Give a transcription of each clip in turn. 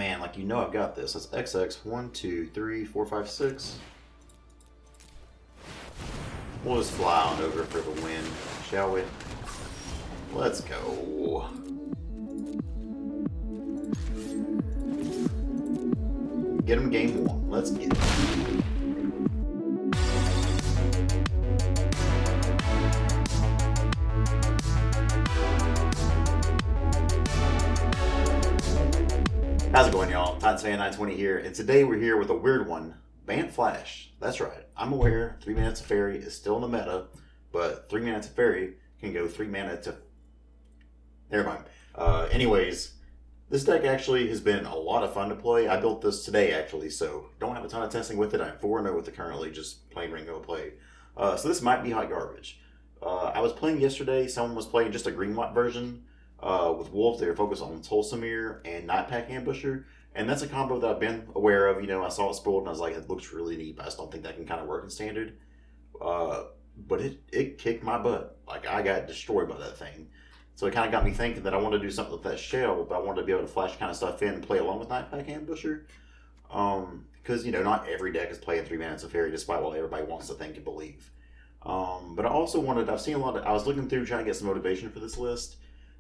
man, like you know I've got this. That's XX 1, 2, 3, 4, 5, 6. We'll just fly on over for the win, shall we? Let's go. Get him game 1. Let's get it. How's it going, y'all? Titans Fan 920 here, and today we're here with a weird one, Bant Flash. That's right. I'm aware 3 mana Teferi is still in the meta, but 3 mana Teferi can go 3 mana to... Never mind. Anyways, this deck actually has been a lot of fun to play. I built this today, actually, so don't have a ton of testing with it. I'm 4-0 with it currently, just plain Ringo play. So this might be hot garbage. I was playing yesterday. Someone was playing just a green-white version. With Wolves, they were focused on Temur and Nightpack Ambusher, and that's a combo that I've been aware of. You know, I saw it spoiled, and I was like, it looks really neat, but I just don't think that can kind of work in Standard. But it kicked my butt. Like, I got destroyed by that thing. So it kind of got me thinking that I wanted to do something with that shell, but I wanted to be able to flash kind of stuff in and play along with Nightpack Ambusher. Because, you know, not every deck is playing 3 mana Teferi, despite what everybody wants to think and believe. But I also wanted, I was looking through trying to get some motivation for this list,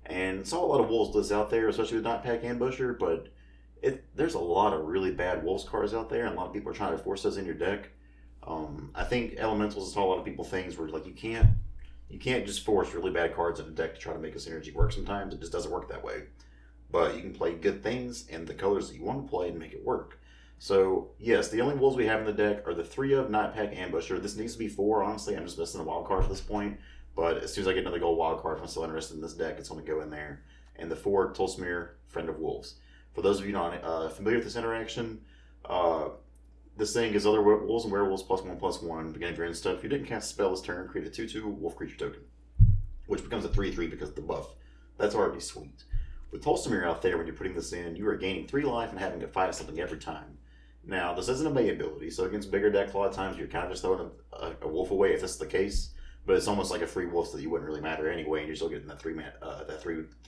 and saw a lot of Wolves lists out there, especially with Nightpack Ambusher, but there's a lot of really bad Wolves cards out there, and a lot of people are trying to force those in your deck. I think Elementals is how a lot of people things where like you can't just force really bad cards in a deck to try to make a synergy work sometimes. It just doesn't work that way. But you can play good things in the colors that you want to play and make it work. So, yes, the only Wolves we have in the deck are the 3 of Nightpack Ambusher. This needs to be 4, honestly. I'm just missing a wild card at this point. But as soon as I get another gold wild card, if I'm still interested in this deck, it's going to go in there. And the 4, Tolsmir, Friend of Wolves. For those of you not familiar with this interaction, this thing is other Wolves and Werewolves +1/+1. Beginning of your end stuff. If you didn't cast a spell this turn, create a 2/2 Wolf creature token, which becomes a 3/3 because of the buff. That's already sweet. With Tolsmir out there, when you're putting this in, you are gaining 3 life and having to fight something every time. Now, this isn't a May ability, so against bigger decks, a lot of times you're kind of just throwing a wolf away if this is the case. But it's almost like a free wolf that you wouldn't really matter anyway, and you're still getting that 3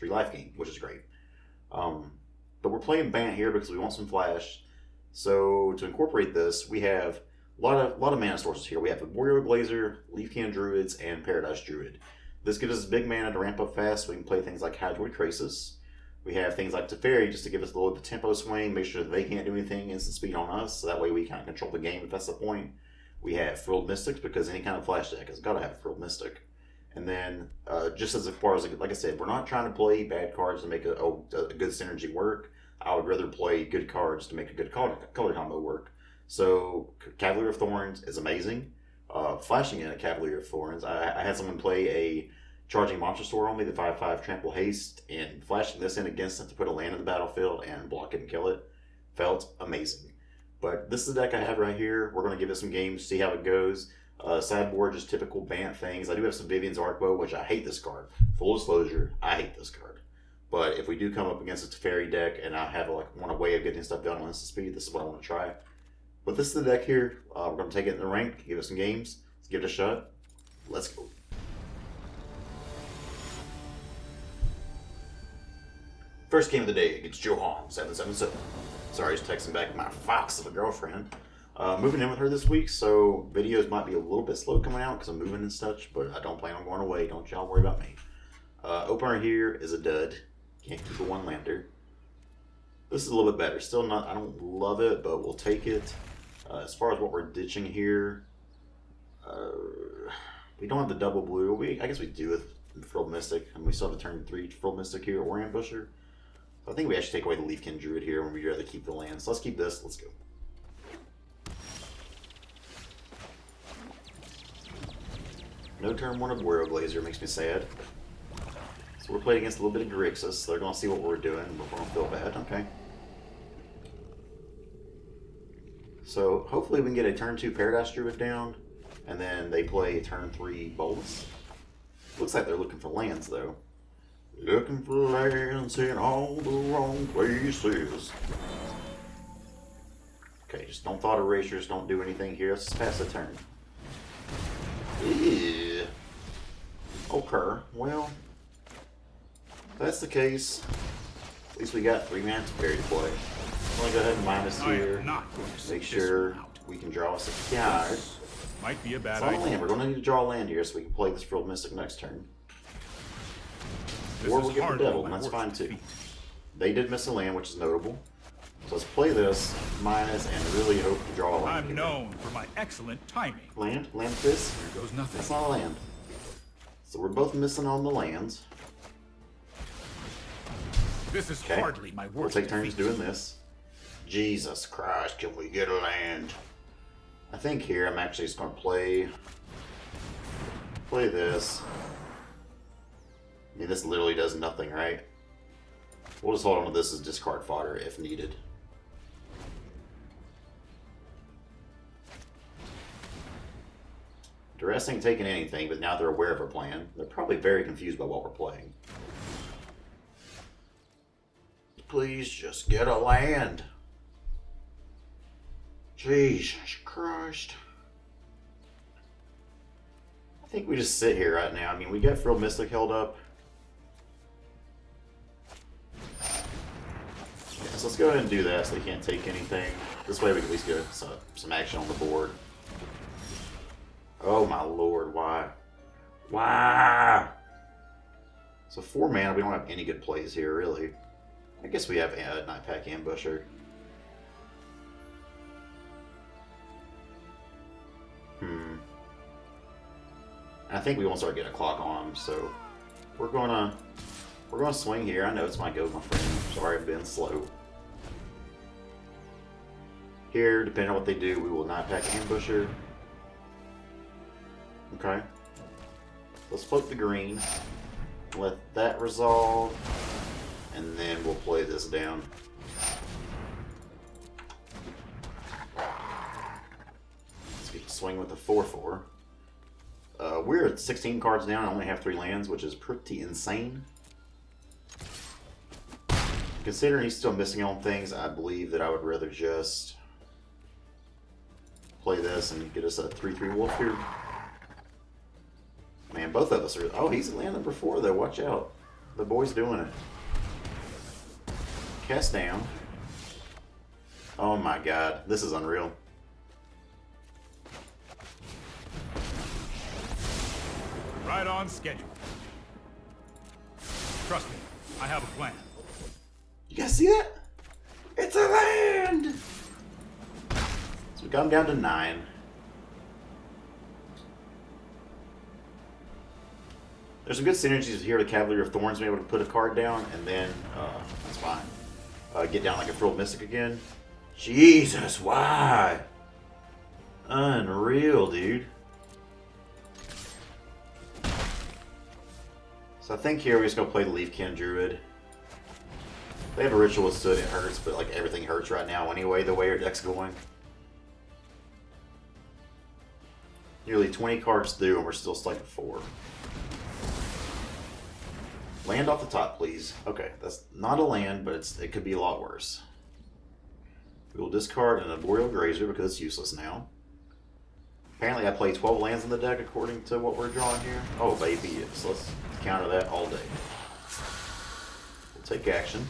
life gain, which is great. But we're playing Bant here because we want some flash. So to incorporate this, we have a lot of mana sources here. We have the Warrior Glazer, Leafcan Druids, and Paradise Druid. This gives us big mana to ramp up fast, so we can play things like Hydroid Krasis. We have things like Teferi just to give us a little bit of tempo swing, make sure that they can't do anything instant speed on us, so that way we kind of control the game if that's the point. We have Frilled Mystics because any kind of flash deck has got to have a Frilled Mystic. And then, just as far as, like I said, we're not trying to play bad cards to make a good synergy work. I would rather play good cards to make a good color combo work. So, Cavalier of Thorns is amazing. Flashing in a Cavalier of Thorns, I had someone play a Charging Monster Store on me, the 5/5 Trample Haste, and flashing this in against it to put a land in the battlefield and block it and kill it felt amazing. But this is the deck I have right here. We're going to give it some games, see how it goes. Sideboard, just typical Bant things. I do have some Vivian's Arcbow, which I hate this card. Full disclosure, I hate this card. But if we do come up against a Teferi deck and I have want a way of getting stuff done on instant speed, this is what I want to try. But this is the deck here. We're going to take it in the rank, give it some games. Let's give it a shot. Let's go. First game of the day against Johan, 777. Sorry, just texting back my fox of a girlfriend. Moving in with her this week, so videos might be a little bit slow coming out because I'm moving and such, but I don't plan on going away. Don't y'all worry about me. Opener here is a dud. Can't keep a 1-lander. This is a little bit better. Still not, I don't love it, but we'll take it. As far as what we're ditching here, we don't have the double blue. I guess we do with Frilled Mystic, and we still have a turn 3 Frilled Mystic here or Ambusher. I think we actually take away the Leafkin Druid here when we'd rather keep the land. So let's keep this. Let's go. No turn 1 of Warrior Glazer makes me sad. So we're playing against a little bit of Grixis. So they're going to see what we're doing, but we're going to feel bad. Okay. So hopefully we can get a turn 2 Paradise Druid down, and then they play a turn 3 Bolus. Looks like they're looking for lands though. Looking for lands in all the wrong places. Okay, just don't thought erasures, don't do anything here. Let's just pass the turn. Ew. Okay, well, if that's the case, at least we got 3 mana Teferi to play. ahead and minus here. Make sure we can draw us a card. Might be a bad It's on a idea. land. We're going to need to draw a land here so we can play this Frilled Mystic next turn. This Or is we'll get the hardly Devil, my and that's worst fine too. defeat. They did miss a land, which is notable. So let's play this minus and really hope to draw a land. I'm here. known for my excellent timing. Land? Land this? Here goes nothing. That's not a land. So we're both missing on the lands. This is Okay. hardly my We'll worst take turns defeat. doing this. Jesus Christ, can we get a land? I think here I'm actually just going to play this. I mean, this literally does nothing, right? We'll just hold on to this as discard fodder if needed. Duress ain't taking anything, but now they're aware of our plan. They're probably very confused by what we're playing. Please just get a land. Jesus Christ. I think we just sit here right now. I mean, we got Frilled Mystic held up. Yeah, so let's go ahead and do that so they can't take anything. This way we can at least get some action on the board. Oh my lord, why? Why? So 4 mana, we don't have any good plays here, really. I guess we have a Night Pack Ambusher. I think we won't start getting a clock on them, so we're gonna swing here. I know it's my go, my friend. Sorry, I've been slow. Here, depending on what they do, we will Night Pack Ambusher. Okay. Let's float the green. Let that resolve. And then we'll play this down. Let's get swing with the 4/4. We're at 16 cards down. I only have 3 lands, which is pretty insane. Considering he's still missing on things, I believe that I would rather just play this and get us a 3/3 wolf here. Man, both of us are... Oh, he's at land number 4, though. Watch out. The boy's doing it. Cast down. Oh my god. This is unreal. Right on schedule. Trust me, I have a plan. You guys see that? It's a land! So we got him down to 9. There's some good synergies here with Cavalier of Thorns being able to put a card down, and then, that's fine. Get down like a Frilled Mystic again. Jesus, why? Unreal, dude. So I think here we're just going to play the Leafkin Druid. They have a Ritual with Soot, it hurts, but like everything hurts right now anyway, the way our deck's going. Nearly 20 cards through and we're still stuck at 4. Land off the top, please. Okay, that's not a land, but it could be a lot worse. We will discard an Arboreal Grazer because it's useless now. Apparently I play 12 lands in the deck according to what we're drawing here. Oh baby, so let's counter that all day. We'll take action.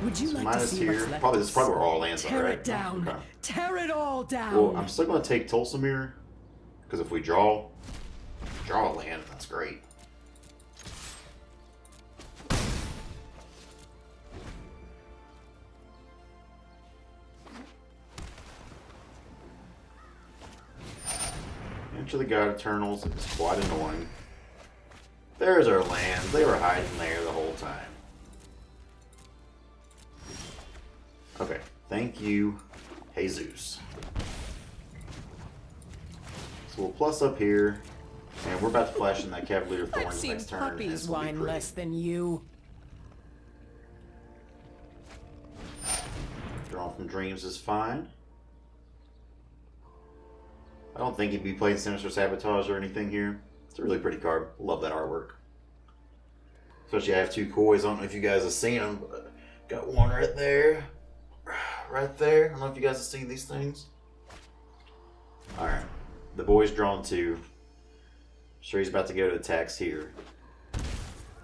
Would you So like to minus see here. what's left? Probably this is probably where all lands are, Tear right? it down. Okay. Tear it all down. Well, I'm still going to take Tulsamere because if we draw a land, that's great. Enter the God Eternals. It's quite annoying. There's our land. They were hiding there the whole time. Okay, thank you, Jesus. So we'll plus up here, and we're about to flash in that Cavalier of I've Thorns seen next turn. and puppies it's gonna be whine pretty. less than you. Draw from Dreams is fine. I don't think he'd be playing Sinister Sabotage or anything here. It's a really pretty card. Love that artwork. Especially I have 2 Kois. I don't know if you guys have seen them, but got one right there. Right there. I don't know if you guys have seen these things. Alright. The boy's drawn 2. Sure, he's about to go to attacks here.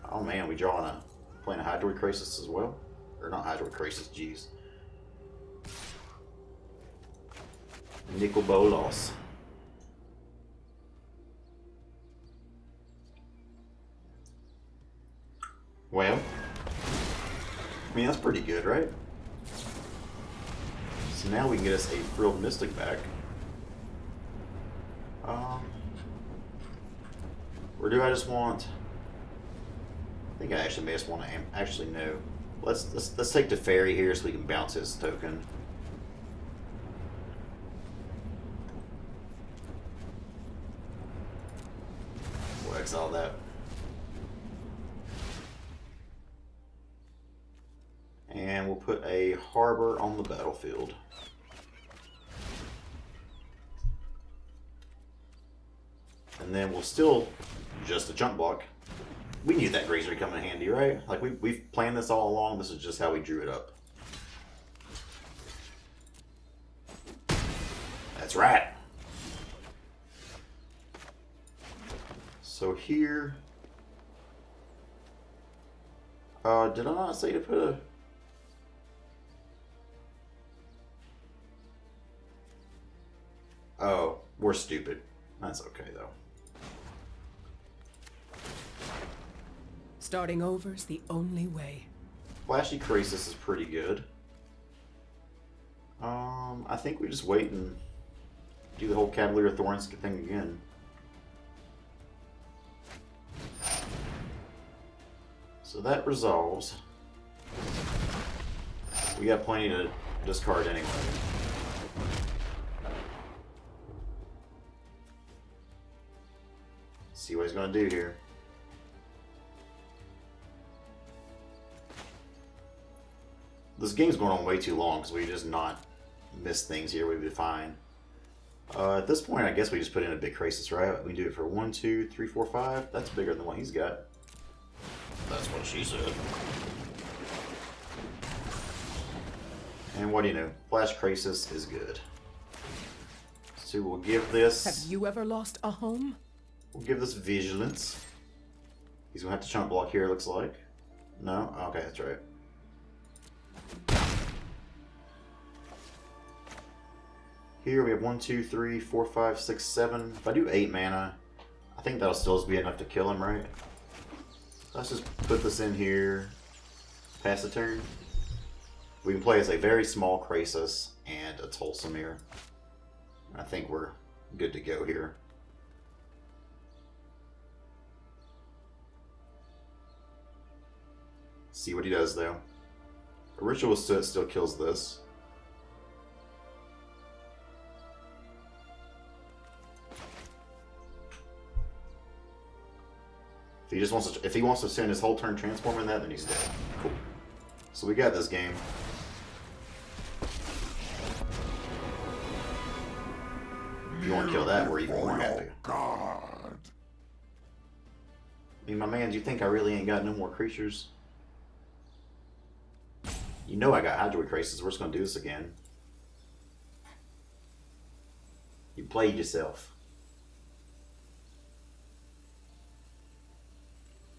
Oh man, we playing a Hydroid Crisis as well? Or not Hydroid Crisis, jeez. Nicol Bolas. Well, I mean, that's pretty good, right? So now we can get us a Frilled Mystic back. Or do I just want... I think I actually may just want to... Actually, no. Let's take the fairy here so we can bounce his token. We'll exile that. And we'll put a harbor on the battlefield. And then we'll still just a jump block. We knew that Grazer would come in handy, right? Like we've planned this all along. This is just how we drew it up. That's right. So here, did I not say to put a? Oh, we're stupid. That's okay though. Starting over's the only way. Flashy Crisis is pretty good. I think we just wait and do the whole Cavalier of Thorns thing again. So that resolves. We got plenty to discard anyway. See what he's going to do here. This game's going on way too long because we just not miss things here. We'd be fine. At this point, I guess we just put in a big crisis, right? We do it for 1, 2, 3, 4, 5. That's bigger than what he's got. That's what she said. And what do you know? Flash Crisis is good. So we'll give this... Have you ever lost a home? We'll give this Vigilance. He's going to have to chunk block here, it looks like. No? Okay, that's right. Here we have 1, 2, 3, 4, 5, 6, 7. If I do 8 mana, I think that'll still be enough to kill him, right? Let's just put this in here. Pass the turn. We can play as a very small Crisis and a Tolsimir. I think we're good to go here. See what he does though. A Ritual still kills this. If he wants to send his whole turn transforming that, then he's dead. Cool. So we got this game. If you want to kill that, we're even more happy. I mean, my man, do you think I really ain't got no more creatures? You know I got Hydroid Crisis. We're just going to do this again. You played yourself.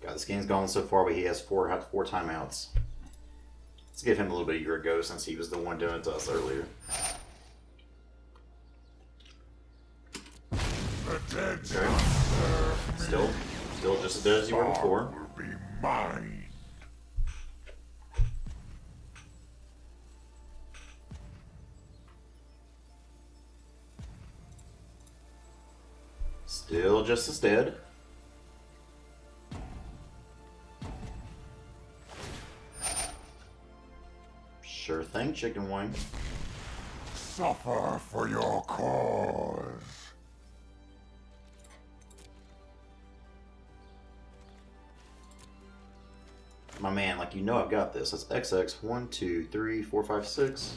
God, this game's gone so far, but he has four timeouts. Let's give him a little bit of year ago since he was the one doing it to us earlier. Okay. Still just as dead as you were before. Will be mine. Still just as dead. Sure thing, chicken wing. Suffer for your cause. My man, like you know I've got this. That's XX. 1, 2, 3, 4, 5, 6.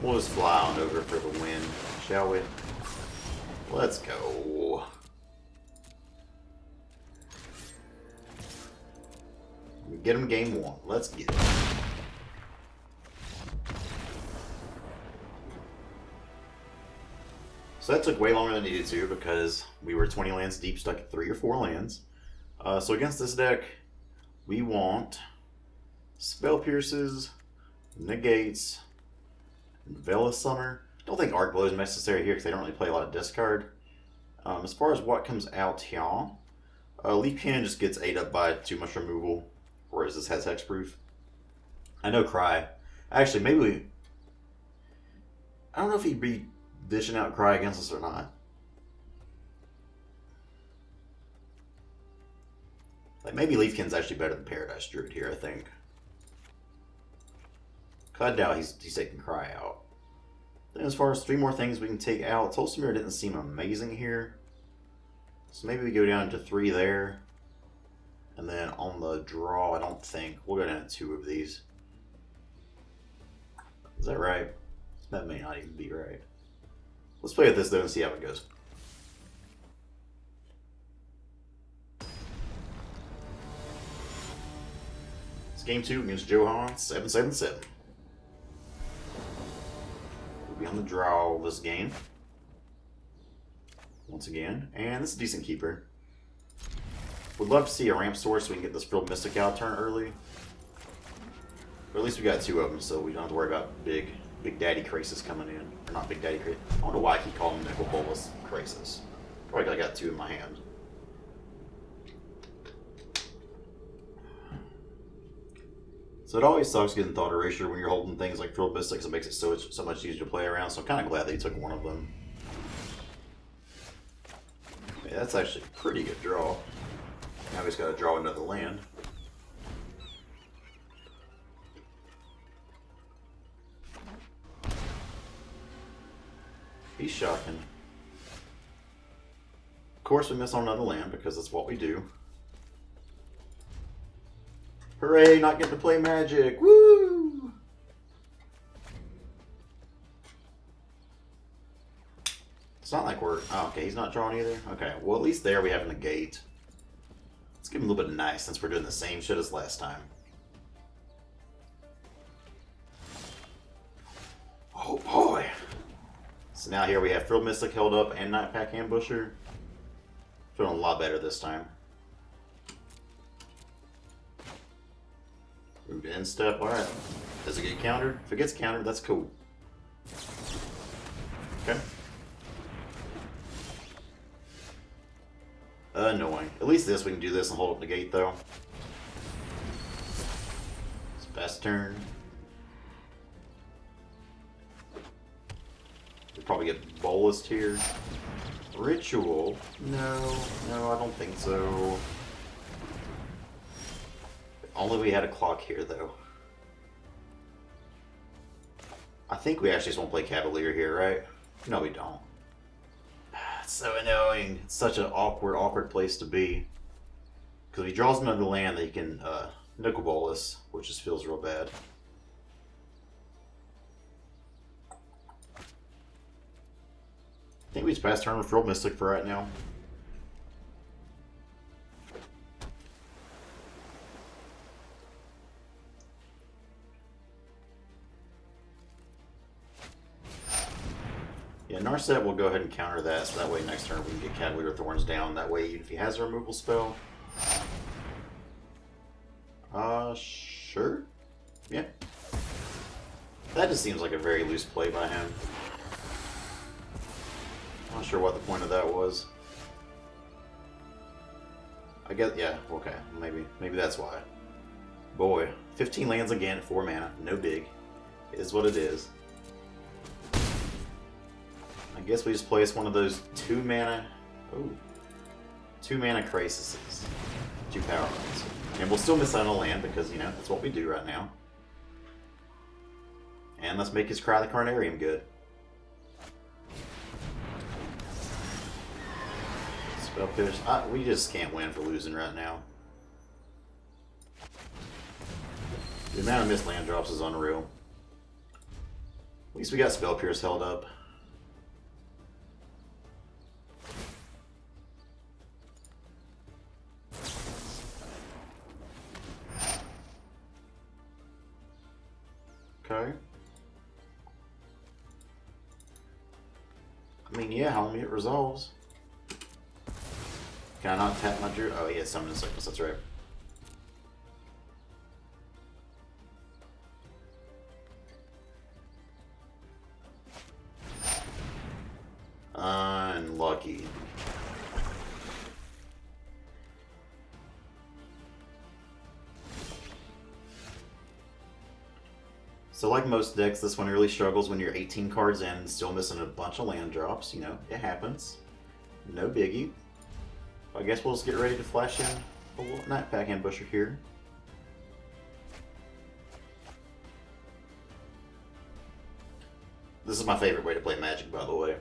We'll just fly on over for the win, shall we? Let's go. Get him game 1. Let's get it. So that took way longer than it needed to because we were 20 lands deep, stuck at 3 or 4 lands. So against this deck, we want Spell Pierces, Negates, Veil of Summer. Don't think Arc Blow is necessary here because they don't really play a lot of discard. As far as what comes out here, Leaf Cannon just gets ate up by too much removal, whereas this has Hexproof. I know Cry. Actually, maybe we... I don't know if he'd be dishing out Cry against us or not. Like, maybe Leaf Cannon's actually better than Paradise Druid here, I think. I doubt he's taking Cry out. Then as far as 3 more things we can take out, Tulsa Mirror didn't seem amazing here. So maybe we go down to 3 there. And then on the draw, I don't think. We'll go down to 2 of these. Is that right? That may not even be right. Let's play with this though and see how it goes. It's game 2 against Johan 777. We'll be on the draw this game. Once again. And this is a decent keeper. Would love to see a ramp source so we can get this Frilled Mystic out turn early. But at least we got 2 of them, so we don't have to worry about Big Daddy Grixis coming in. Or not Big Daddy Grixis. I don't know why I keep calling them Nicol Bolas Grixis. Probably because I got 2 in my hand. So it always sucks getting Thought Erasure when you're holding things like Frilled Mystics. It makes it so much easier to play around, so I'm kind of glad that he took one of them. Yeah, that's actually a pretty good draw. Now he's got to draw another land. He's shocking. Of course we miss on another land because that's what we do. Hooray, not getting to play Magic! Woo! It's not like we're... Oh, okay, he's not drawing either. Okay, well at least there we have a negate. Let's give him a little bit of nice since we're doing the same shit as last time. Oh boy! So now here we have Frilled Mystic held up and Nightpack Ambusher. Feeling a lot better this time. Move to end step. Alright. Does it get countered? If it gets countered, that's cool. Okay. Annoying. At least this, we can do this and hold up the gate, though. It's best turn. We'll probably get Bolased here. Ritual? No, I don't think so. Only we had a clock here, though. I think we actually just won't play Cavalier here, right? No, we don't. It's so annoying. It's such an awkward place to be. Because if he draws another land, that he can Nicol Bolas, which just feels real bad. I think we just pass turn with Frilled Mystic for right now. Yeah, Narset will go ahead and counter that, so that way next turn we can get Cavalier Thorns down. That way, even if he has a removal spell. Sure. Yeah. That just seems like a very loose play by him. Not sure what the point of that was. I guess, yeah, okay, maybe that's why. Boy, 15 lands again, 4 mana, no big. It is what it is. I guess we just place one of those 2 mana, 2 mana Grixis, 2 power lands. And we'll still miss out on a land because, you know, that's what we do right now. And let's make his Cry the Carnarium good. Spellfish. We just can't win for losing right now. The amount of missed land drops is unreal. At least we got Spell Pierce held up. Okay. I mean, yeah, homie, it resolves. Can I not tap my Drew? Oh, yeah, summon in sickness, that's right. Unlucky. So like most decks, this one really struggles when you're 18 cards in and still missing a bunch of land drops. You know, it happens. No biggie. I guess we'll just get ready to flash in a little Night Pack Ambusher here. This is my favorite way to play Magic, by the way.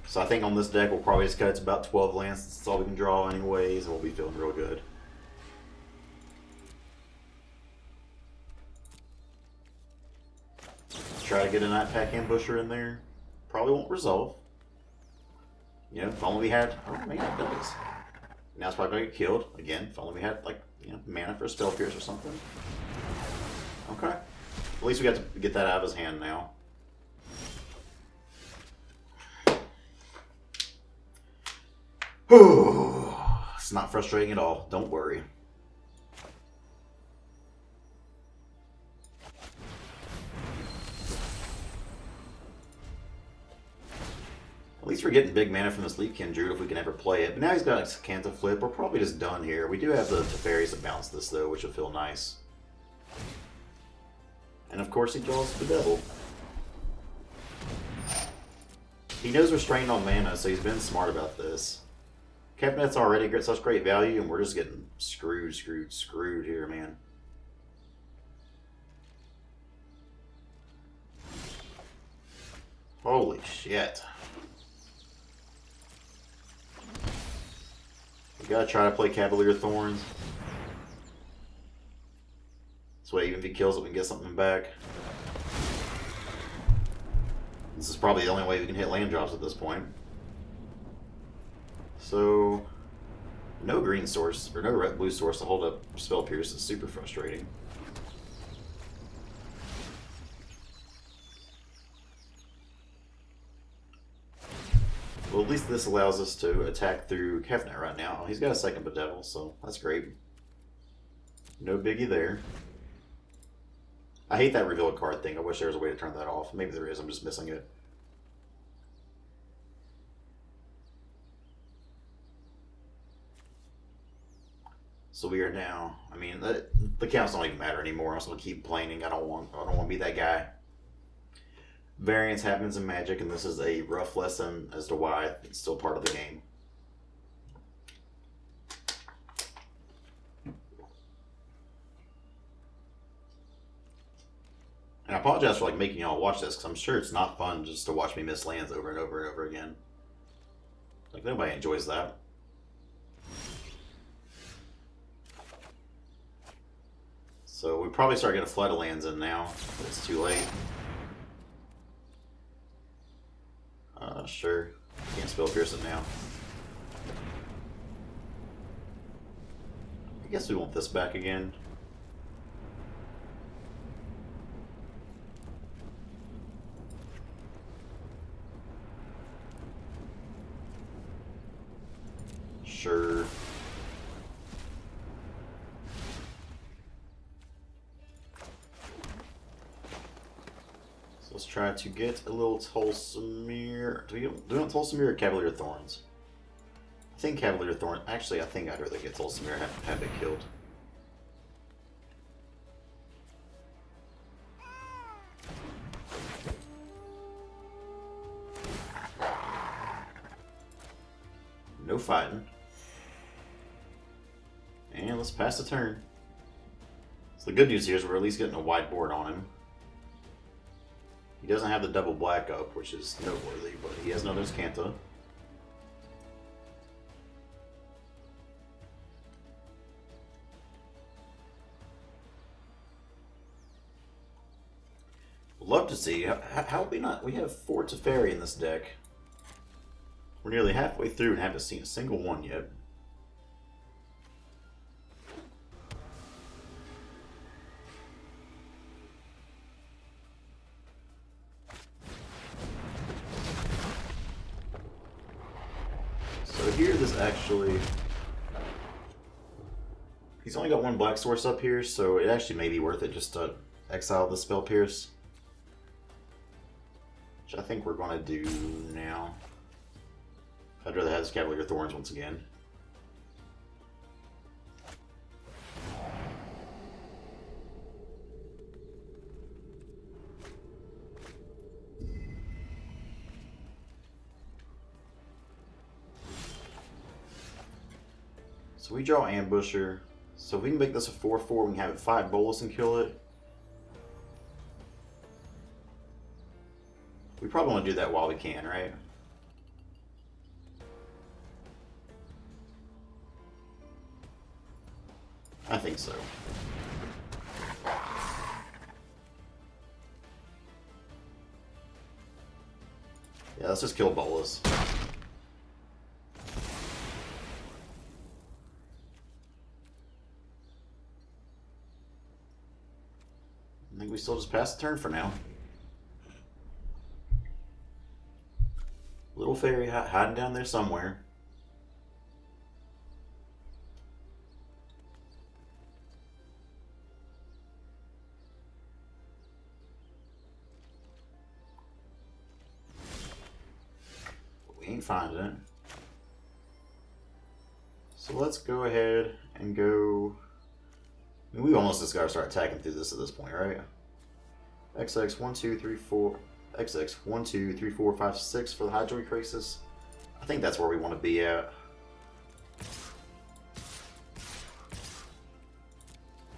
So I think on this deck we'll probably just cut it to about 12 lands. That's all we can draw anyways, and we'll be feeling real good. Try to get a Night Pack Ambusher in there. Probably won't resolve. You know, if only we had... Oh, man, it does. Now it's probably going to get killed. Again, if only we had, like, you know, mana for a Spell Pierce or something. Okay. At least we got to get that out of his hand now. It's not frustrating at all. Don't worry. At least we're getting big mana from this Leaf Kindred if we can ever play it. But now he's got a Canta Flip. We're probably just done here. We do have the Teferis to bounce this, though, which will feel nice. And of course he draws the Devil. He knows we're strained on mana, so he's been smart about this. Kevnet's already got such great value, and we're just getting screwed here, man. Holy shit. We gotta try to play Cavalier Thorns. This way, even if he kills it, we can get something back. This is probably the only way we can hit land drops at this point. So, no green source, or no red blue source to hold up Spell Pierce is super frustrating. Well, at least this allows us to attack through Kefnet right now. He's got a second Bedevil, so that's great. No biggie there. I hate that reveal a card thing. I wish there was a way to turn that off. Maybe there is, I'm just missing it. So we are now, I mean, the counts don't even matter anymore. I'm just going to keep playing. I don't want to be that guy. Variance happens in Magic, and this is a rough lesson as to why it's still part of the game. And I apologize for making y'all watch this, because I'm sure it's not fun just to watch me miss lands over and over and over again. Like, nobody enjoys that. So we probably start getting a flood of lands in now, but it's too late. Sure. Can't Spell Pierce it now. I guess we want this back again. Sure. Let's try to get a little Tolsimir. Do we want Tolsimir or Cavalier Thorns? I think Cavalier Thorns. Actually, I think I'd rather get Tolsimir and have it killed. No fighting. And let's pass the turn. So the good news here is we're at least getting a wide board on him. He doesn't have the double black up, which is noteworthy, but he has another Canta. Love to see how we not. We have 4 Teferi in this deck. We're nearly halfway through and haven't seen a single one yet. here, this actually... He's only got one black source up here, so it actually may be worth it just to exile the Spell Pierce. Which I think we're going to do now. I'd rather have this Cavalier Thorns once again. So we draw Ambusher. So if we can make this a 4/4, we can have it 5 Bolus and kill it. We probably want to do that while we can, right? I think so. Yeah, let's just kill Bolus. I think we still just pass the turn for now. Little fairy hiding down there somewhere. We ain't finding it. So let's go ahead and go... I mean, we almost just gotta start attacking through this at this point, right? XX 1, 2, 3, 4. XX 1, 2, 3, 4, 5, 6 for the Hydroid Crisis. I think that's where we want to be at.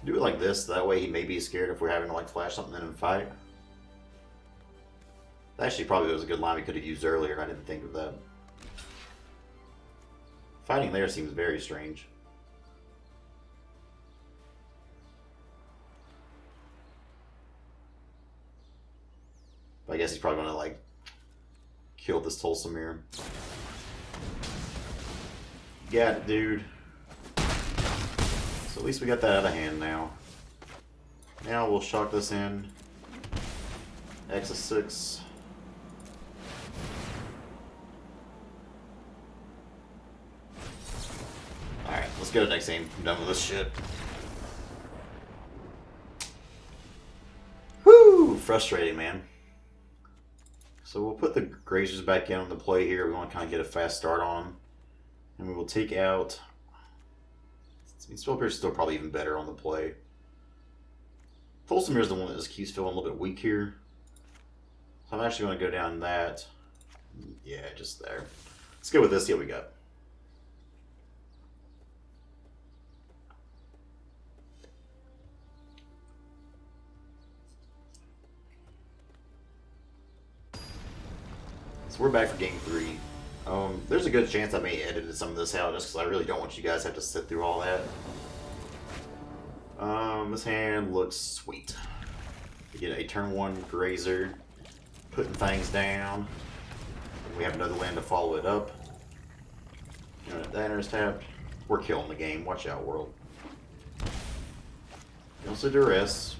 Do it like this, that way he may be scared if we're having to like flash something in and fight. That actually probably was a good line we could have used earlier, and I didn't think of that. Fighting there seems very strange. But I guess he's probably going to, like, kill this Tulsamir. Got it, dude. So at least we got that out of hand now. Now we'll shock this in. X is 6. Alright, let's go to next game. I'm done with this shit. Whew! Frustrating, man. So we'll put the Grazers back in on the play here. We want to kind of get a fast start on. And we will take out... I mean, Spell Pierce is still probably even better on the play. Fulsamir is the one that just keeps feeling a little bit weak here. So I'm actually going to go down that. Yeah, just there. Let's go with this, see what we got. We're back for game 3. There's a good chance I may edit some of this out just because I really don't want you guys to have to sit through all that. This hand looks sweet. We get a turn 1 Grazer, putting things down. We have another land to follow it up. That enters tapped. We're killing the game. Watch out, world. Also duress.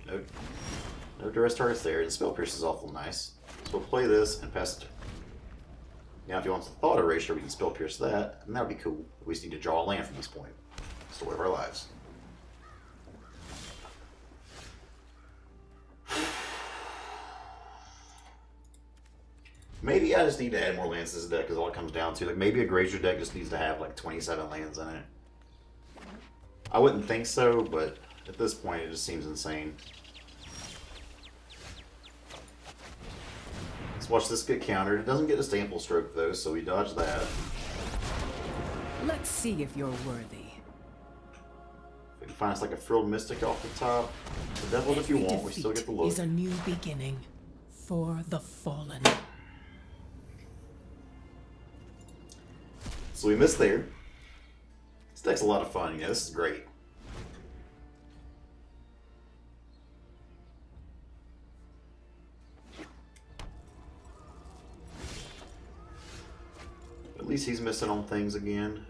No duress targets there. The Spell Pierce is awful nice. So we'll play this and pass it. Now if he wants the Thought Erasure, we can Spell Pierce that, and that would be cool. We just need to draw a land from this point. Story of our lives. Maybe I just need to add more lands to this deck, is all it comes down to. Like maybe a Grazer deck just needs to have like 27 lands in it. I wouldn't think so, but at this point it just seems insane. Let's watch this get countered. It doesn't get a Stample Stroke though, so we dodge that. Let's see if you're worthy. We can find us like a Frilled Mystic off the top. The Devil if you want, we still get the look. Is a new beginning for the fallen. So we missed there. This deck's a lot of fun. Yeah, this is great. At least he's missing on things again.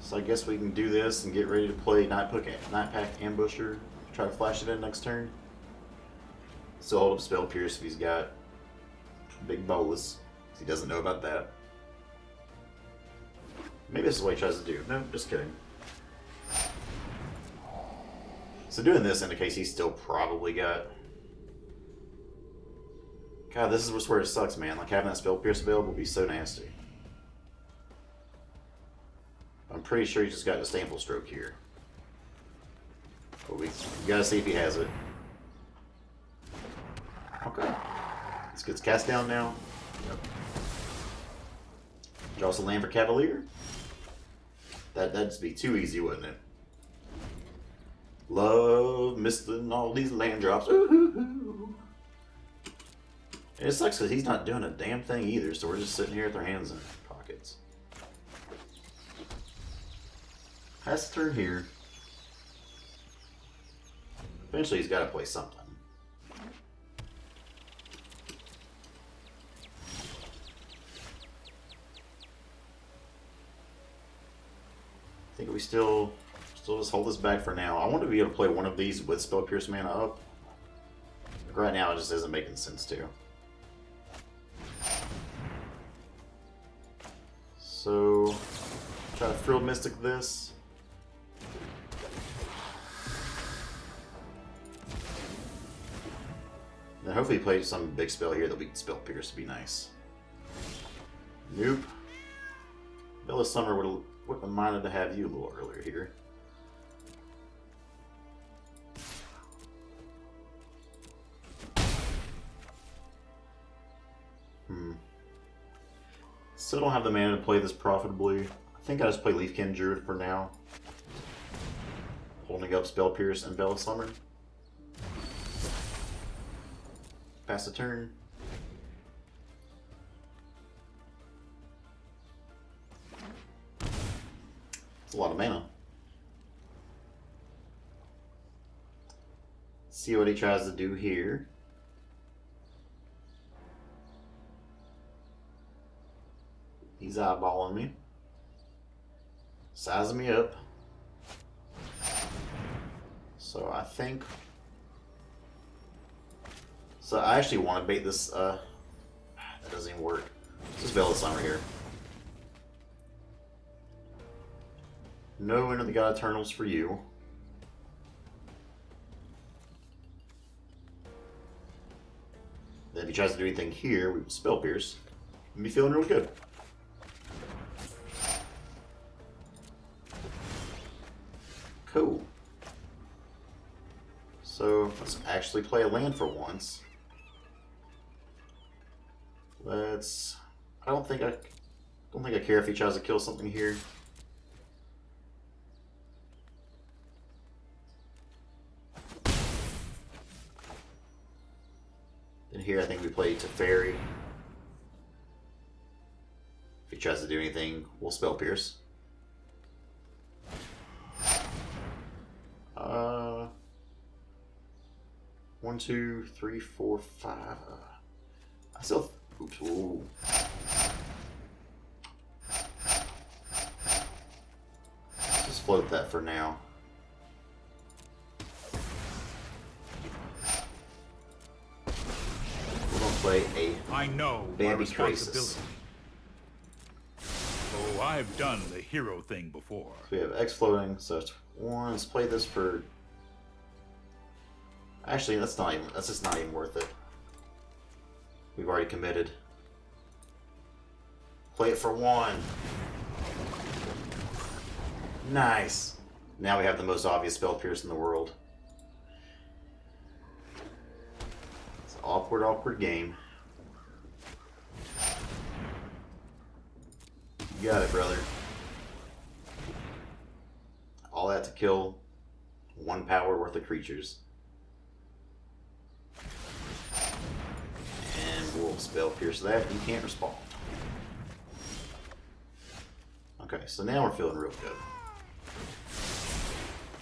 So I guess we can do this and get ready to play Night Pack Ambusher. Try to flash it in next turn. Still hold up Spell Pierce if he's got big bolus. He doesn't know about that. Maybe this is what he tries to do. No, just kidding. So doing this indicates he's still probably got... God, this is where it sucks, man. Like, having that Spell Pierce available would be so nasty. I'm pretty sure he just got Disdainful Stroke here. But we gotta see if he has it. Okay. Let's get his cast down now. Yep. Draws a land for Cavalier. That'd just be too easy, wouldn't it? Love missing all these land drops. Ooh. And it sucks because he's not doing a damn thing either, so we're just sitting here with our hands in our pockets. Has to turn here. Eventually he's got to play something. I think we still just hold this back for now. I want to be able to play one of these with Spell Pierce mana up. But right now it just isn't making sense to. So, try to Frilled Mystic this. Then hopefully play some big spell here that we can Spell Pierce to be nice. Nope. Bella Summer would have minded to have you a little earlier here. Still don't have the mana to play this profitably. I think I just play Leafkin Druid for now. Holding up Spell Pierce and Bella Summer. Pass the turn. It's a lot of mana. See what he tries to do here. He's eyeballing me. Sizing me up. So I think... So I actually want to bait this... that doesn't even work. This is Bella Summer here. No Enter the God Eternals for you. Then if he tries to do anything here, we Spell Pierce. I'll be feeling real good. Cool. So let's actually play a land for once. Let's. I don't think I care if he tries to kill something here. Then here I think we play Teferi. If he tries to do anything, we'll Spell Pierce. 1, 2, 3, 4, 5. I still. Oops. Ooh. Just float that for now. We're gonna play a. I know my Bambi responsibility. Grixis. Oh, I've done the hero thing before. So we have X floating, so it's one. Let's play this for. Actually, that's just not even worth it. We've already committed. Play it for 1. Nice. Now we have the most obvious Spell Pierce in the world. It's an awkward game. You got it, brother. All that to kill 1 power worth of creatures. And we'll Spell Pierce that. You can't respond. Okay, so now we're feeling real good.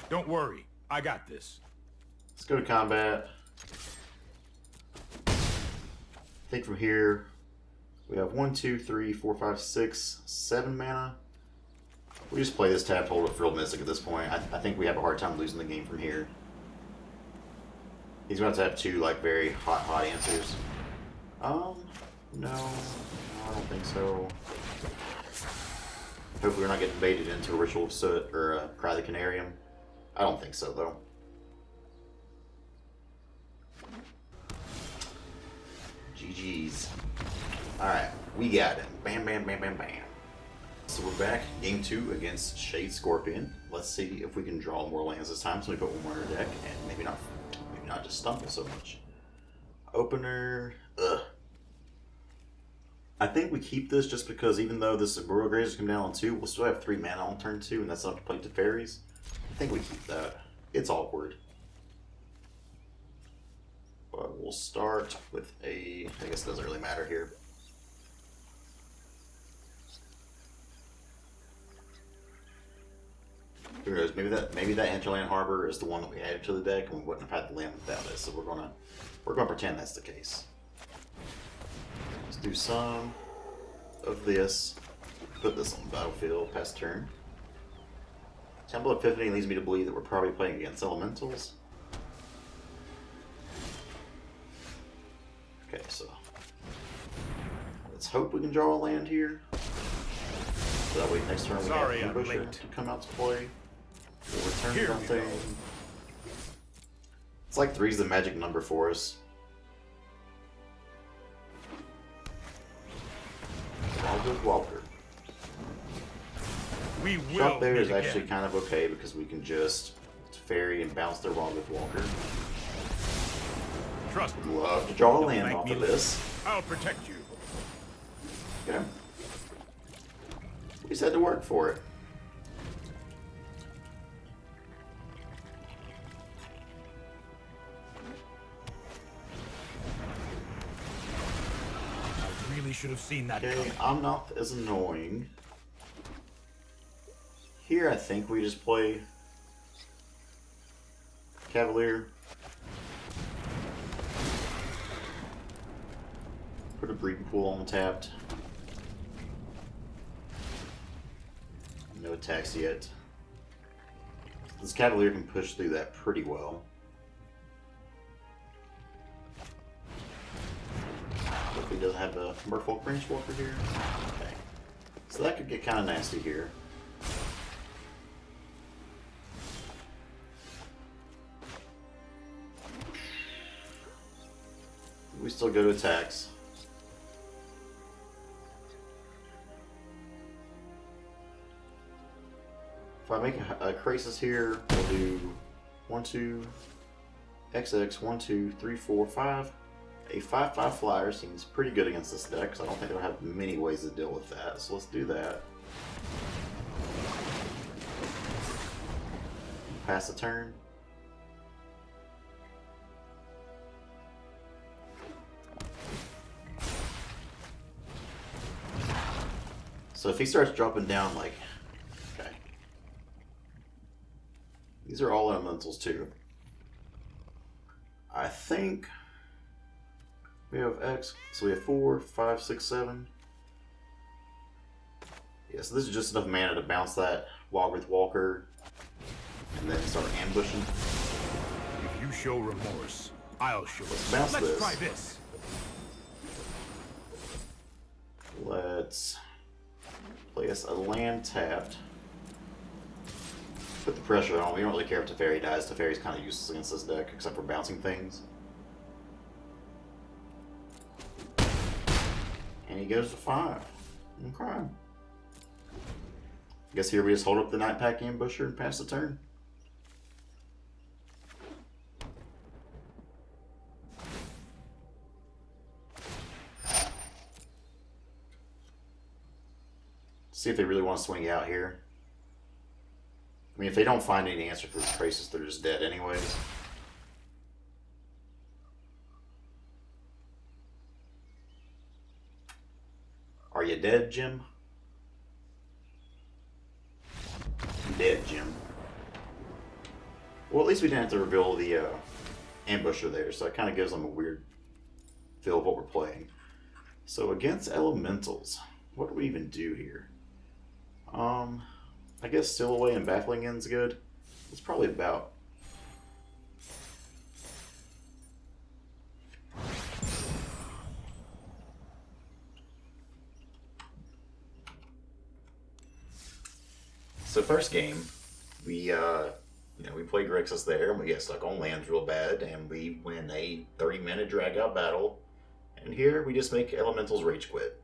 Don't worry, I got this. Let's go to combat. I think from here we have 1, 2, 3, 4, 5, 6, 7 mana. We just play this tapped hold with Frilled Mystic at this point. I think we have a hard time losing the game from here. He's going to have 2 like very hot answers. No, I don't think so. Hopefully we're not getting baited into a Ritual of Soot or a Cry the Canarium. I don't think so, though. GG's. Alright, we got him. Bam, bam, bam, bam, bam. So we're back, game 2 against Shade Scorpion. Let's see if we can draw more lands this time, so we put one more in our deck, and maybe not just stumble so much. Opener, I think we keep this just because even though this Burial Grazers come down on 2, we'll still have 3 mana on turn 2, and that's enough to play Teferis. I think we keep that. It's awkward. But we'll start with a... I guess it doesn't really matter here. Who knows? Maybe that Hinterland Harbor is the one that we added to the deck, and we wouldn't have had the land without it. So we're gonna pretend that's the case. Let's do some of this. Put this on the battlefield. Pass turn. Temple Epiphany leads me to believe that we're probably playing against Elementals. Okay, so let's hope we can draw a land here. So that way next turn we have Ambusher to come out to play. We'll return something. It's like 3's the magic number for us. Walker. We will. Shot there is actually kind of okay because we can just Fairy and bounce their Wildwood Walker. Trust me. Love to draw a land off of this. I'll protect you. Okay. We just had to work for it. I really should have seen that. Okay, I'm not as annoying. Here I think we just play Cavalier. Put a breeding pool on tapped. No attacks yet. This Cavalier can push through that pretty well. Hopefully he doesn't have a Merfolk Branch Walker here. Okay. So that could get kind of nasty here. We still go to attacks. If I make a Grixis here, we'll do 1, 2, XX, 1, 2, 3, 4, 5. A 5/5 flyer seems pretty good against this deck, because I don't think they'll have many ways to deal with that. So let's do that. Pass the turn. So if he starts dropping down, like, okay. These are all elementals too. I think we have X, so we have 4, 5, 6, 7. Yeah, so this is just enough mana to bounce that Wildwood Walker and then start ambushing. If you show remorse, I'll show. Let's Let's try this. Let's play us a land tapped. Put the pressure on. We don't really care if Teferi dies. Teferi's kind of useless against this deck, except for bouncing things. And he goes to 5. Okay. Guess here we just hold up the Night Pack Ambusher and pass the turn. See if they really want to swing out here. I mean, if they don't find any answer for this crisis, they're just dead anyways. Are you dead, Jim? Dead, Jim. Well, at least we didn't have to reveal the ambusher there, so it kind of gives them a weird feel of what we're playing. So against Elementals, what do we even do here? I guess Still Away and Baffling End's good. It's probably about. So first game, we we play Grixis there, and we get stuck on lands real bad, and we win a 30-minute drag-out battle. And here we just make Elementals rage quit.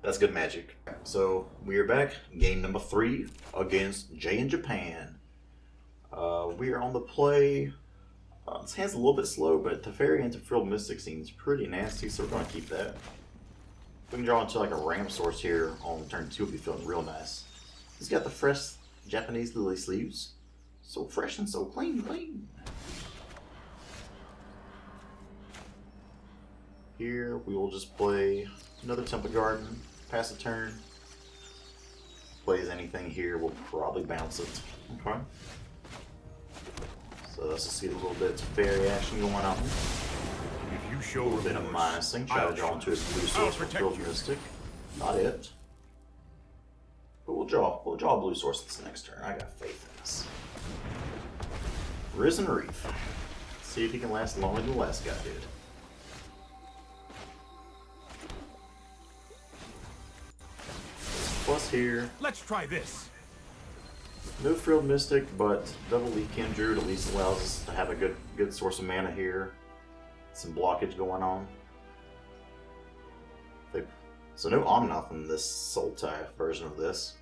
That's good magic. So we are back, game number 3 against Jay in Japan. We are on the play. This hand's a little bit slow, but Teferi Interfrilled Mystic seems pretty nasty, so we're going to keep that. If we can draw into like a ramp source here on turn 2, we'll be feeling real nice. He's got the fresh Japanese lily sleeves. So fresh and so clean. Here we will just play another Temple Garden, pass a turn. Plays anything here, we'll probably bounce it. Okay. So let's just see a little bit of fairy action going on. If you show A little bit of remorse, minusing, try to draw into his blue source for protect Field you. Mystic. Not it. But we'll draw a blue source this next turn. I got faith in this. Risen Reef. See if he can last longer than the last guy did. Plus here. Let's try this. No Frilled Mystic, but double Leaf Kindred at least allows us to have a good source of mana here. Some blockage going on. So no Omnath in this Sultai version of this.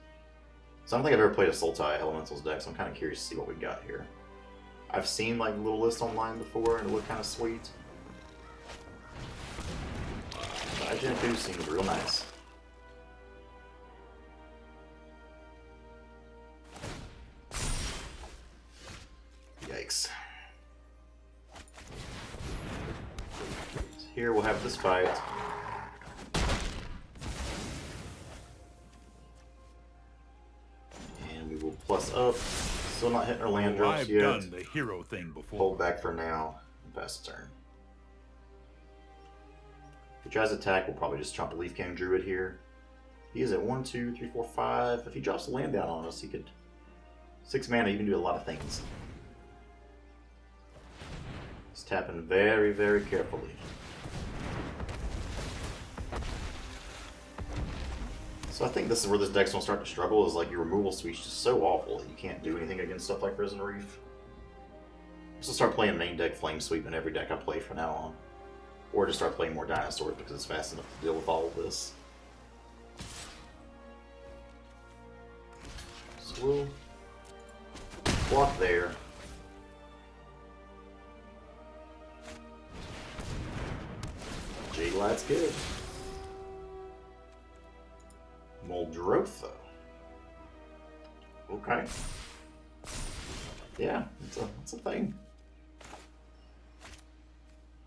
So I don't think I've ever played a Sultai Elementals deck, so I'm kind of curious to see what we got here. I've seen like little lists online before, and it looked kind of sweet. Gen 2 seems real nice. Yikes. Here we'll have this fight. And we will plus up. Still not hitting our land drops I've yet. done the hero thing before. Hold back for now and pass the turn. If he tries to attack, we'll probably just chomp a Leaf King Druid here. He is at 1, 2, 3, 4, 5. If he drops the land down on us, he could 6 mana, you can do a lot of things. He's tapping very, very carefully. So I think this is where this deck's gonna start to struggle, is like your removal suite's just so awful that you can't do anything against stuff like Risen Reef. So start playing main deck Flame Sweep in every deck I play from now on. Or just start playing more dinosaurs because it's fast enough to deal with all of this. So we'll block there. Jade-Light's good. Muldrotha. Okay. Yeah, it's a thing.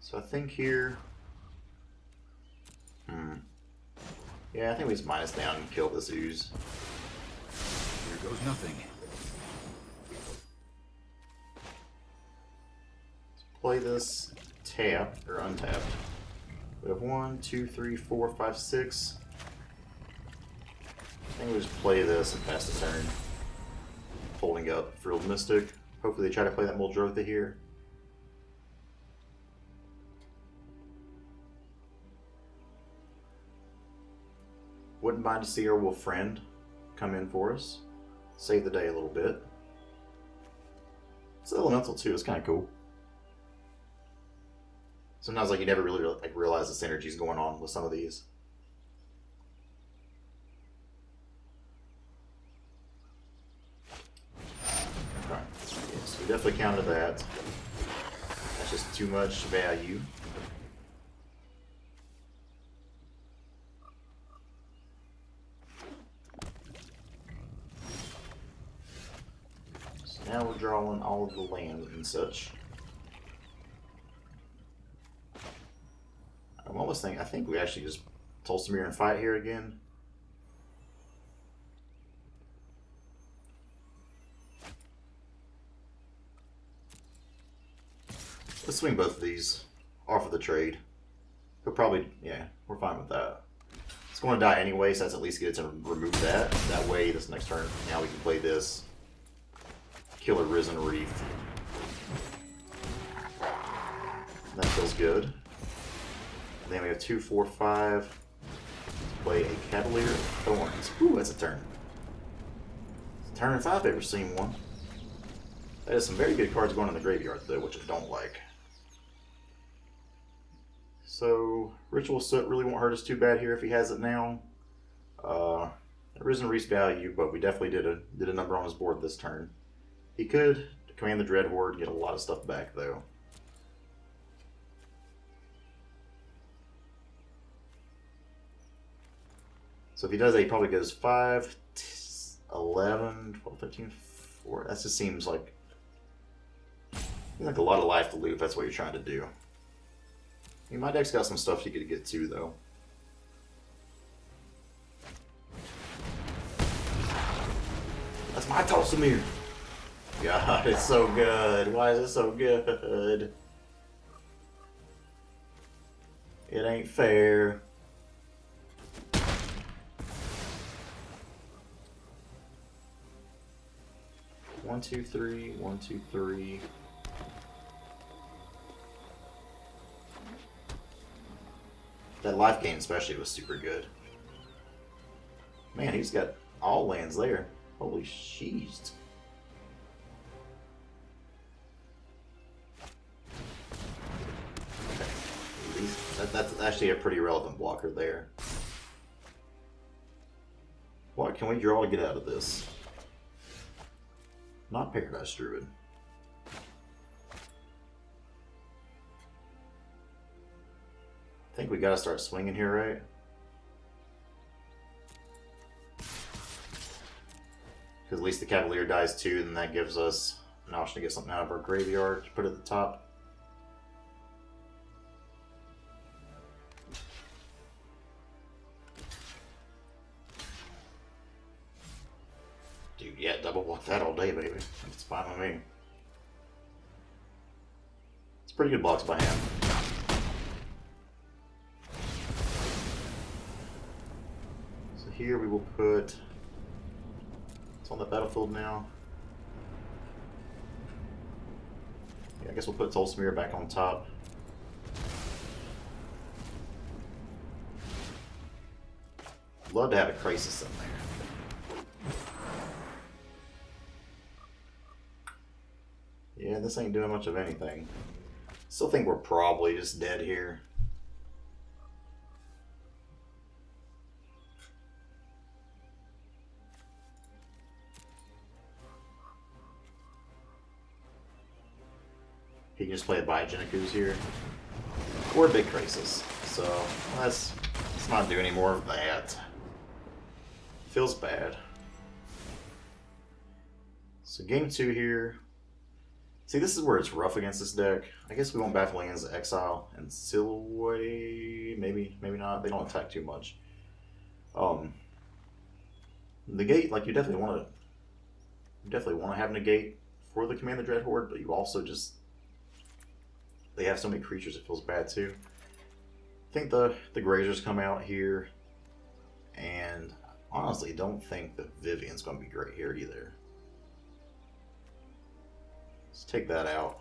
So I think here... Yeah, I think we just minus down and kill this ooze. Here goes nothing. Let's play this tapped, or untapped. We have 1, 2, 3, 4, 5, 6. I think we just play this and pass the turn. Holding up Frilled Mystic. Hopefully they try to play that Muldrotha here. Wouldn't mind to see our Wolf Friend come in for us. Save the day a little bit. It's elemental too, it's kind of cool. Sometimes like you never really like realize the synergies going on with some of these. Okay. Yes, we definitely counted that. That's just too much value. So now we're drawing all of the land and such. I'm almost thinking, I think we actually just Tolstamir and fight here again. Let's swing both of these off of the trade. He'll probably, yeah, we're fine with that. It's going to die anyway, so let's at least get it to remove that. That way, this next turn, now we can play this. Kill a Risen Reef. That feels good. And then we have 2, 4, 5. Let's play a Cavalier of Thorns. Ooh, that's a turn. Turn 5 I've ever seen one. That is some very good cards going in the graveyard, though, which I don't like. So, Ritual Soot really won't hurt us too bad here if he has it now. Arisen Reese value, but we definitely did a number on his board this turn. He could command the Dreadhorde and get a lot of stuff back, though. So if he does that, he probably goes 5, 11, 12, 13, 4. That just seems like a lot of life to lose if that's what you're trying to do. I mean, my deck's got some stuff you could get to, though. That's my Tulsamir. God, it's so good. Why is it so good? It ain't fair. One, two, three. 1, 2, 3. That life gain especially was super good. Man, he's got all lands there. Holy sheesh. That's actually a pretty relevant blocker there. What can we draw to get out of this? Not Paradise Druid. I think we gotta start swinging here, right? Because at least the Cavalier dies too, then that gives us an option to get something out of our graveyard to put at the top. Dude, yeah, double block that all day, baby. It's fine with me. It's pretty good blocks by him. So here we will put... It's on the battlefield now. Yeah, I guess we'll put Tulsamir back on top. Love to have a Crisis in there. Yeah, this ain't doing much of anything. Still think we're probably just dead here. He can just play a Biogenicus here. Or a big Crisis. So, let's not do any more of that. Feels bad. So game 2 here. See, this is where it's rough against this deck. I guess we won't baffle lands Exile and Silhouette. Maybe not. They don't attack too much. Negate, like you definitely want to have negate for the Command the Dreadhorde, but you also just, they have so many creatures it feels bad too. I think the Grazers come out here, and honestly don't think that Vivian's going to be great here either. Let's take that out.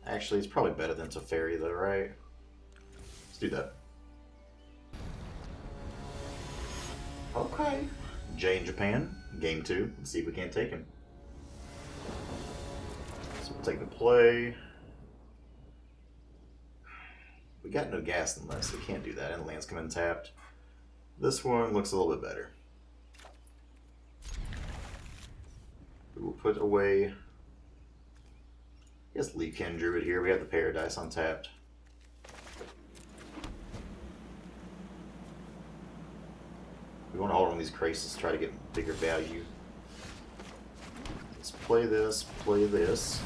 Actually, it's probably better than Teferi though, right? Let's do that. Okay. Jay in Japan, game 2. Let's see if we can't take him. So we'll take the play. We got no gas unless we can't do that, and the lands come in tapped. This one looks a little bit better. We will put away, I guess, Leafkin Druid here. We have the Paradise untapped. We want to hold on these Crisis, try to get bigger value. Let's play this, play this.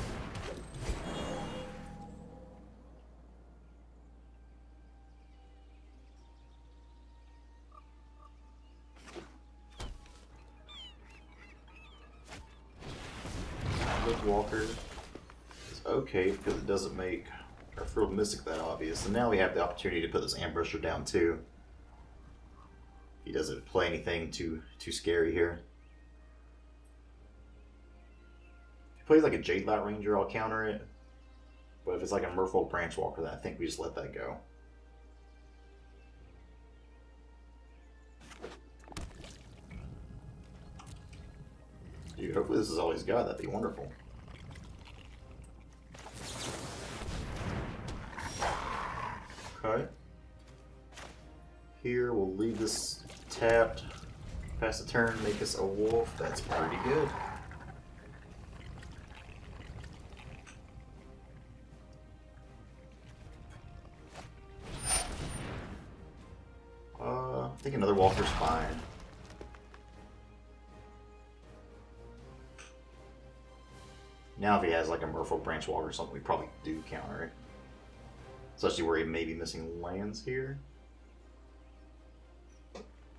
Walker is okay because it doesn't make our Frilled Mystic that obvious. And now we have the opportunity to put this Ambusher down too. He doesn't play anything too scary here. If he plays like a Jade Light Ranger, I'll counter it. But if it's like a Merfolk Branchwalker, then I think we just let that go. Dude, hopefully this is all he's got. That'd be wonderful. Okay. Here, we'll leave this tapped. Pass the turn, make us a wolf. That's pretty good. I think another walker's fine. Now if he has like a Merfolk Branch Walker or something, we probably do counter it. Especially where he may be missing lands here.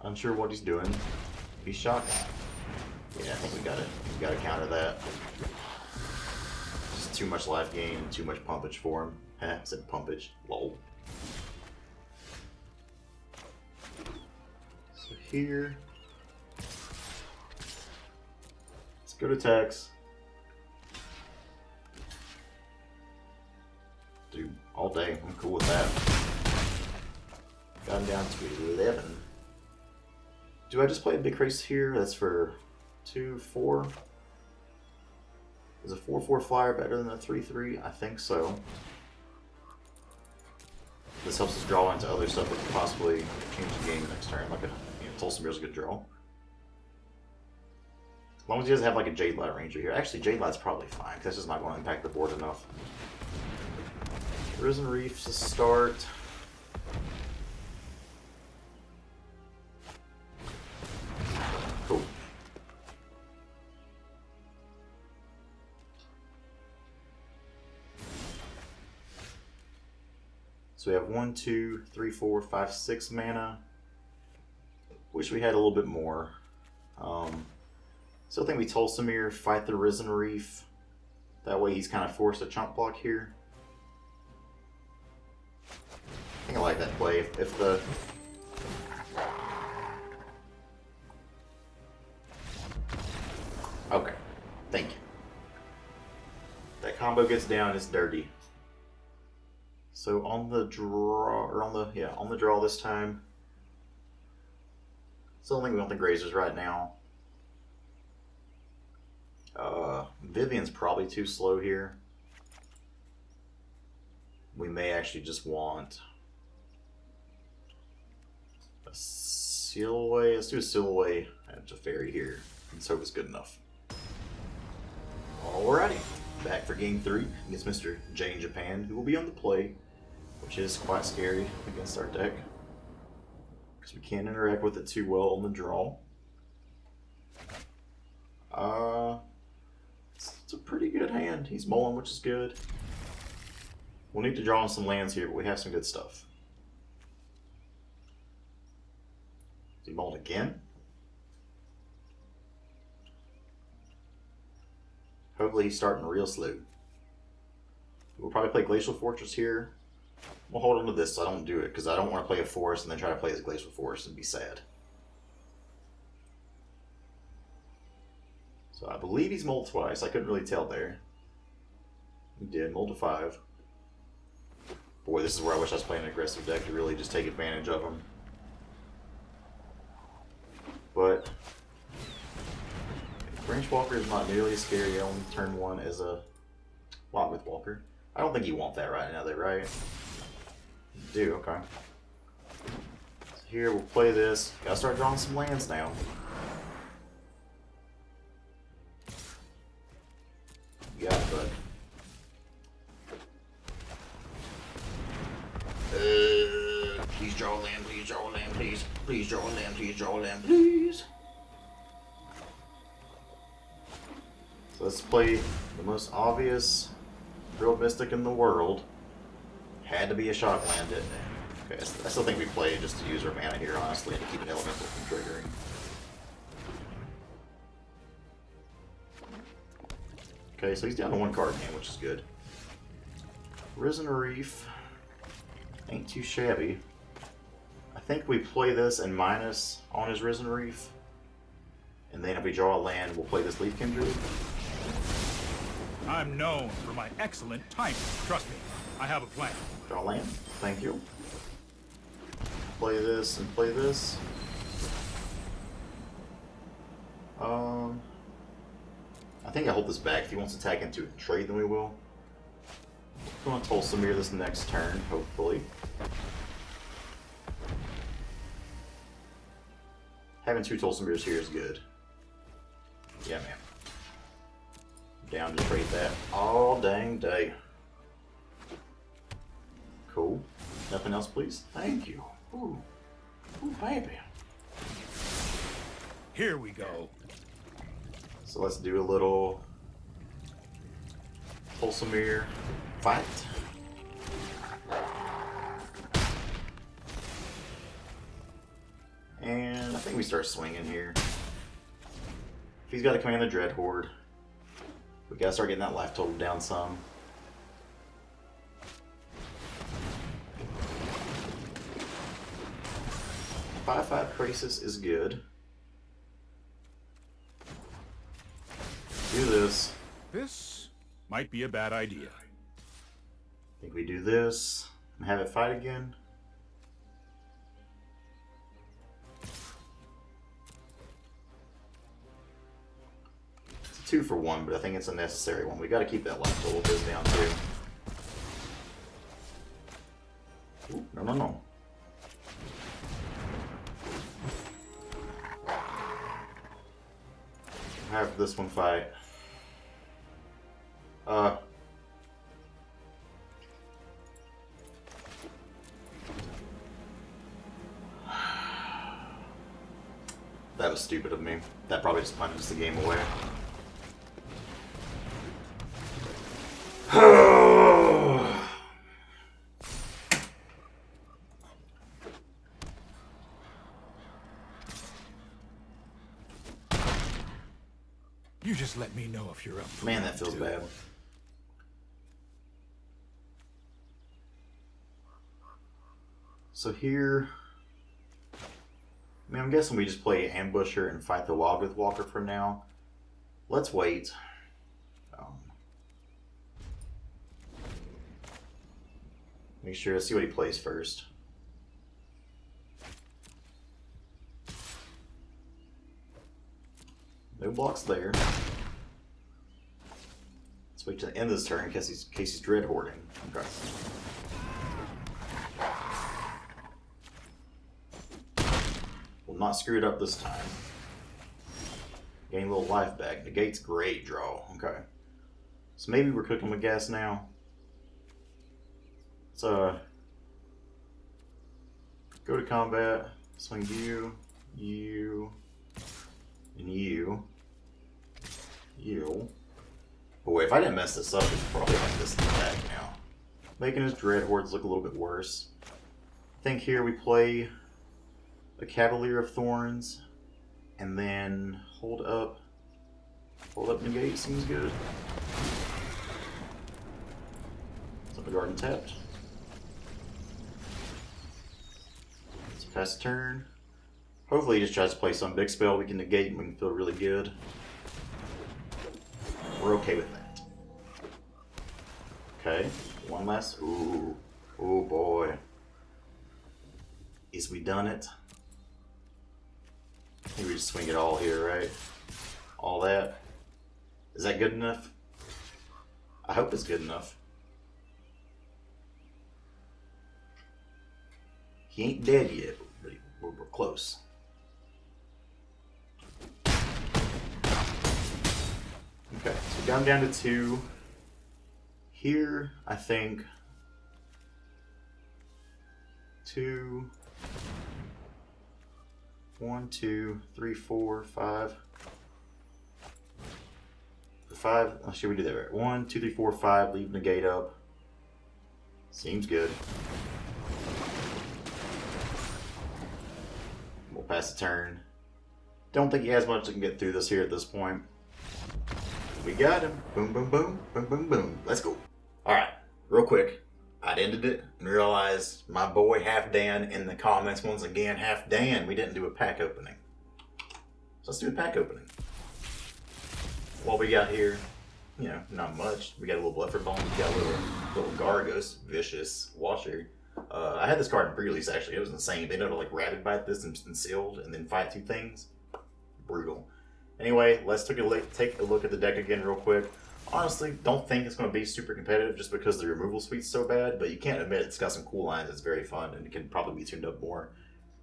Unsure what he's doing. He's shocking. Yeah, I think we gotta counter that. Just too much life gain, too much pumpage for him. I said pumpage. Lol. So here. Let's go to tax. Dude, all day. I'm cool with that. Got him down to 11. Do I just play a big race here? That's for 2-4. Is a 4-4 flyer better than a 3-3? I think so. This helps us draw into other stuff that could possibly change the game next turn. Like a Tulsamir's a good draw. As long as he doesn't have like a Jade Light Ranger here. Actually, Jade Light's probably fine because that's just not going to impact the board enough. Risen Reef to start. Cool. So we have 1, 2, 3, 4, 5, 6 mana. Wish we had a little bit more. Still think we Tulsamir, fight the Risen Reef. That way he's kind of forced to chump block here. I think I like that play. If the okay, thank you. That combo gets down, it's dirty. So on the draw, or on the draw this time. Still think we want the Grazers right now. Vivian's probably too slow here. We may actually just want a Seal Away. Let's do a Seal Away and a Fairy here. Let's hope it's good enough. Alrighty, back for game 3 against Mr. J in Japan, who will be on the play, which is quite scary against our deck because we can't interact with it too well on the draw. It's a pretty good hand. He's mulling, which is good. We'll need to draw on some lands here, but we have some good stuff. Is he mulling again? Hopefully he's starting real slow. We'll probably play Glacial Fortress here. We'll hold on to this so I don't do it, because I don't want to play a forest and then try to play as a Glacial Forest and be sad. So I believe he's mulled twice. I couldn't really tell there. He did, mulled to 5. Boy, this is where I wish I was playing an aggressive deck to really just take advantage of him. But Branch Walker is not nearly as scary on turn 1 as a Lockmouth Walker. I don't think you want that right now, though, right? You do, okay. So here, we'll play this. Gotta start drawing some lands now. You got it, bud. Please draw a land, please draw a land, please. Please draw a land, please draw a land, please. So let's play the most obvious Drilled Mystic in the world. Had to be a shock land, didn't it? Okay, I still think we play just to use our mana here, honestly, to keep an elemental from triggering. Okay, so he's down to 1 card hand, which is good. Risen Reef. Ain't too shabby. I think we play this and minus on his Risen Reef. And then if we draw a land, we'll play this Leaf Kindred. I'm known for my excellent timing. Trust me, I have a plan. Draw land. Thank you. Play this and play this. I think I hold this back. If he wants to attack into it and trade, then we will. I'm going to Tolsimir this next turn, hopefully. Having 2 Tolsimirs here is good. Yeah, man. Down to trade that all dang day. Cool. Nothing else, please? Thank you. Ooh. Ooh, baby. Here we go. So let's do a little Tolsimir fight. And I think we start swinging here. If he's got to command the Dreadhorde, we gotta start getting that life total down some. Five Grixis is good. Do this. This might be a bad idea. I think we do this and have it fight again. It's a 2 for 1, but I think it's a necessary one. We got to keep that life total biz down too. Ooh, no. Have this one fight. That was stupid of me. That probably just punches the game away. You just let me know if you're up for Man, round that feels 2. bad. So here, I mean, I'm guessing we just play Ambusher and fight the Wildgrowth Walker for now. Let's wait. Make sure to see what he plays first. No blocks there. Let's wait to the end of this turn in case he's Dreadhording. Okay. Will not screw it up this time. Gain a little life back. Negate's great draw. Okay. So maybe we're cooking with gas now. Let's go to combat. Swing you, and you. Boy, if I didn't mess this up, it's probably like this attack now. Making his Dreadhordes look a little bit worse. I think here we play a Cavalier of Thorns, and then hold up negate seems good. Up a garden tapped. Let's pass the turn. Hopefully he just tries to play some big spell we can negate and we can feel really good. We're okay with that. Okay, one last. Ooh, oh boy. Is we done it? I think we just swing it all here, right? All that. Is that good enough? I hope it's good enough. He ain't dead yet, but we're close. Okay, so down to 2. Here, I think 2, 1, 2, 3, 4, 5. For 5, should we do that right? 1, 2, 3, 4, 5. Leave negate up. Seems good. We'll pass the turn. Don't think he has much that can get through this here at this point. We got him. Boom, boom, boom, boom, boom, boom. Let's go. Alright, real quick. I'd ended it and realized my boy Half Dan in the comments once again. Half Dan, we didn't do a pack opening. So let's do a pack opening. What we got here, you know, not much. We got a little Bluffer Bone. We got a little Gargos, Vicious, Washer. I had this card in pre-release actually. It was insane. They know to like Rabid Bite this and sealed and then fight 2 things. Brutal. Anyway, let's take a look at the deck again real quick. Honestly, don't think it's going to be super competitive just because the removal suite's so bad, but you can't admit it's got some cool lines. It's very fun, and it can probably be tuned up more.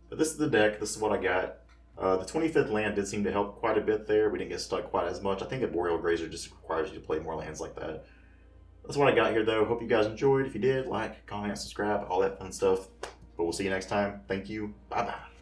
But this is the deck. This is what I got. The 25th land did seem to help quite a bit there. We didn't get stuck quite as much. I think a Boreal Grazer just requires you to play more lands like that. That's what I got here, though. Hope you guys enjoyed. If you did, like, comment, subscribe, all that fun stuff. But we'll see you next time. Thank you. Bye-bye.